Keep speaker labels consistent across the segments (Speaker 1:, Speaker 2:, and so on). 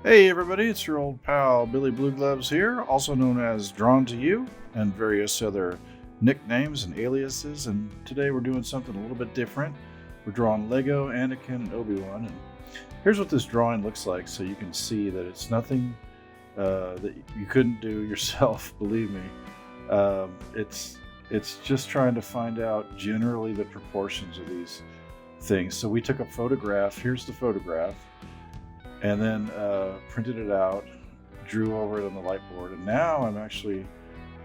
Speaker 1: Hey everybody, it's your old pal Billy Blue Gloves here, also known as Drawn to You, and various other nicknames and aliases. And today we're doing something a little bit different. We're drawing Lego Anakin and Obi-Wan, and here's what this drawing looks like, so you can see that it's nothing that you couldn't do yourself. Believe me, it's just trying to find out generally the proportions of these things. So we took a photograph. Here's the photograph. And then printed it out, drew over it on the whiteboard, and now I'm actually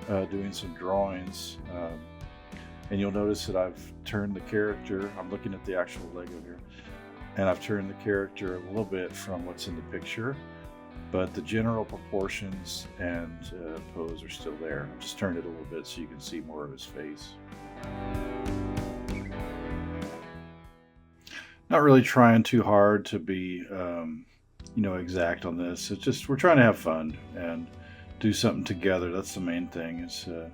Speaker 1: doing some drawings. And you'll notice that I've turned the character, I'm looking at the actual Lego here, and I've turned the character a little bit from what's in the picture, but the general proportions and pose are still there. I've just turned it a little bit so you can see more of his face. Not really trying too hard to be exact on this. It's just we're trying to have fun and do something together. That's the main thing, is to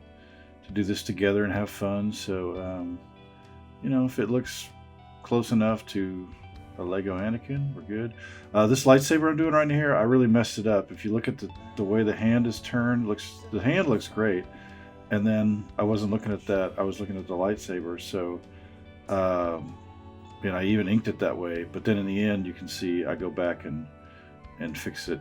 Speaker 1: do this together and have fun. So if it looks close enough to a Lego Anakin, we're good. This lightsaber I'm doing right here, I really messed it up. If you look at the way the hand is turned, the hand looks great, and then I wasn't looking at that. I was looking at the lightsaber. So I even inked it that way, but then in the end you can see I go back and fix it.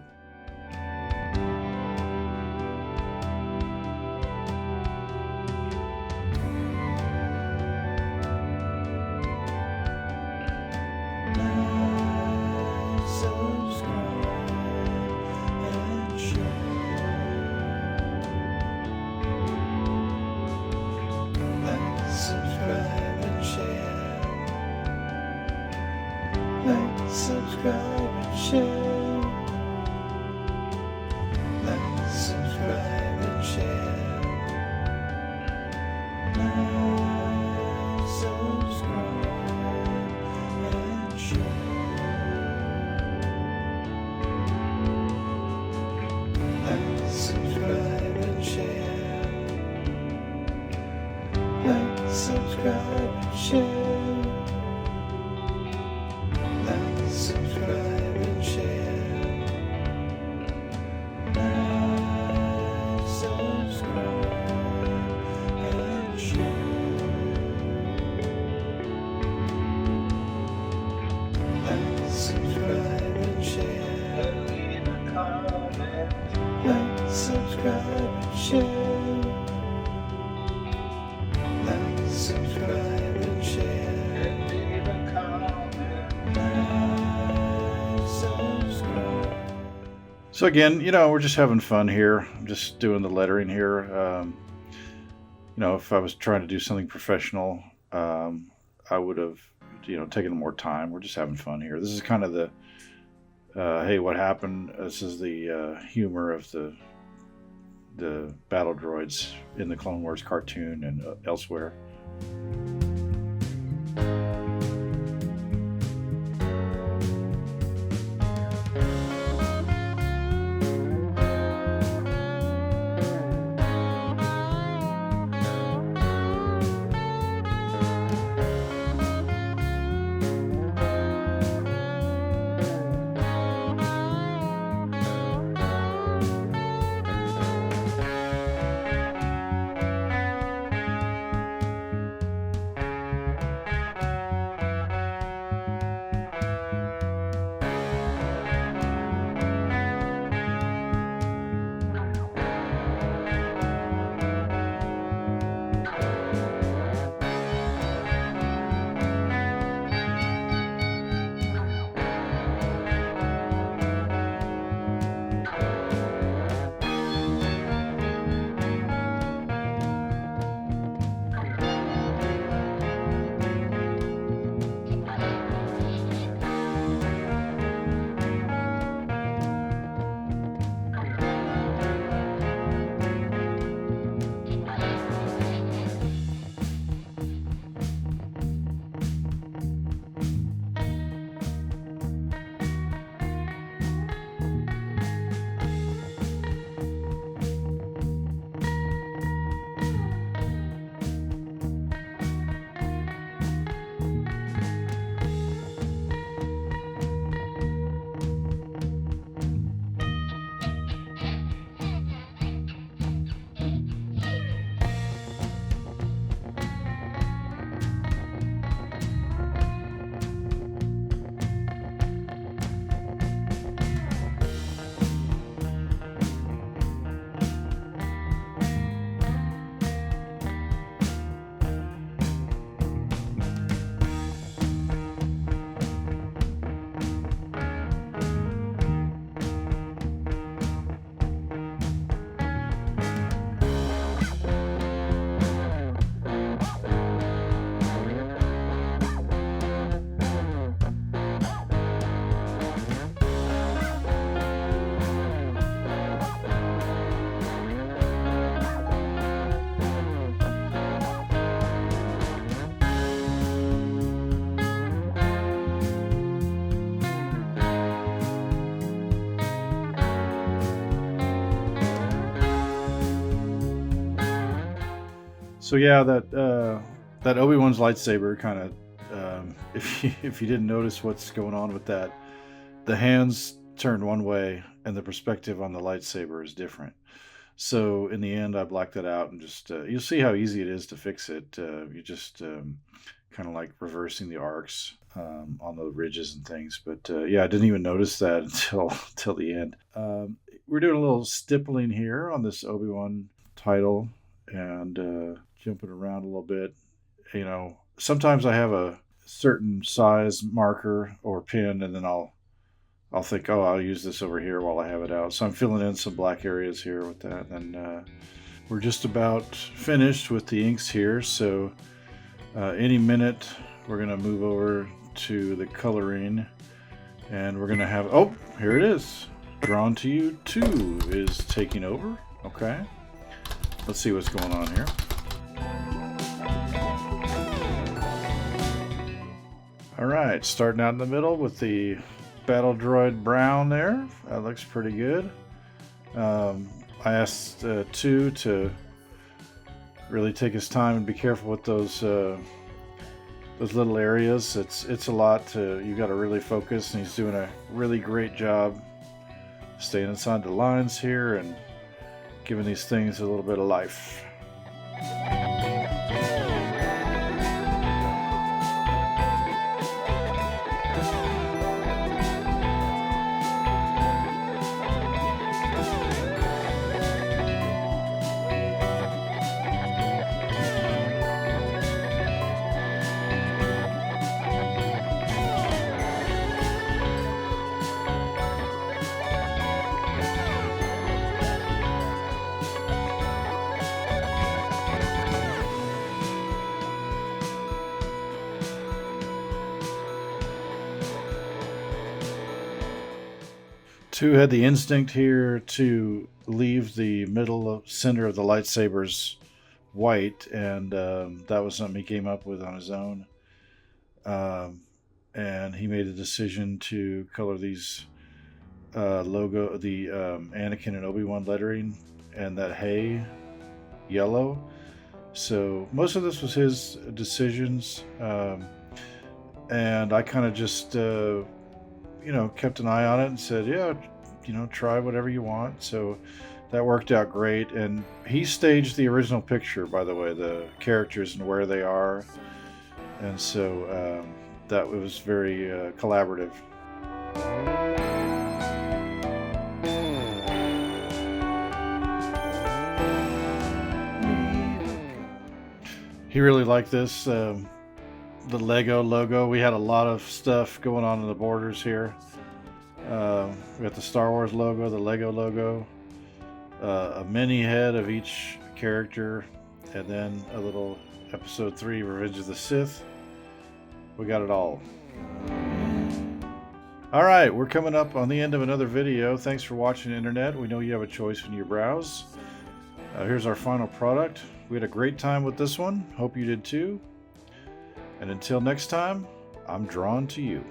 Speaker 1: Subscribe and share. Like, subscribe and share. Like, subscribe and share. Like, subscribe and share. Like, subscribe and share. Subscribe and share. Like, subscribe and share. Like, subscribe and share. Leave a comment. Like, subscribe and share. Like, subscribe and share. Leave a comment. So again, we're just having fun here. I'm just doing the lettering here. If I was trying to do something professional, I would have, taken more time. We're just having fun here. This is kind of the, hey, what happened? This is the humor of the battle droids in the Clone Wars cartoon and elsewhere. So yeah, that Obi-Wan's lightsaber kind of, if you didn't notice what's going on with that, the hands turn one way and the perspective on the lightsaber is different. So in the end, I blacked it out and just you'll see how easy it is to fix it. You just kind of like reversing the arcs on the ridges and things. But yeah, I didn't even notice that until the end. We're doing a little stippling here on this Obi-Wan title and jumping around a little bit. You know, sometimes I have a certain size marker or pin, and then I'll think, oh, I'll use this over here while I have it out. So I'm filling in some black areas here with that. And we're just about finished with the inks here. So any minute we're going to move over to the coloring. And we're going to have, oh, here it is. Drawn to You 2 is taking over. Okay. Let's see what's going on here. All right, starting out in the middle with the battle droid brown there. That looks pretty good. I asked 2 to really take his time and be careful with those little areas. It's a lot you got to really focus, and he's doing a really great job staying inside the lines here and giving these things a little bit of life. Two had the instinct here to leave the center of the lightsabers white, and that was something he came up with on his own. And he made a decision to color these logo, the Anakin and Obi-Wan lettering, and that hay yellow. So most of this was his decisions, and I kind of just kept an eye on it and said, yeah, try whatever you want. So that worked out great. And he staged the original picture, by the way, the characters and where they are. And so that was very collaborative. He really liked this. The Lego logo. We had a lot of stuff going on in the borders here. We got the Star Wars logo, the Lego logo, a mini head of each character, and then a little Episode 3 Revenge of the Sith. We got it all. All right, we're coming up on the end of another video. Thanks for watching, Internet. We know you have a choice when you browse. Here's our final product. We had a great time with this one. Hope you did too. And until next time, I'm drawn to you.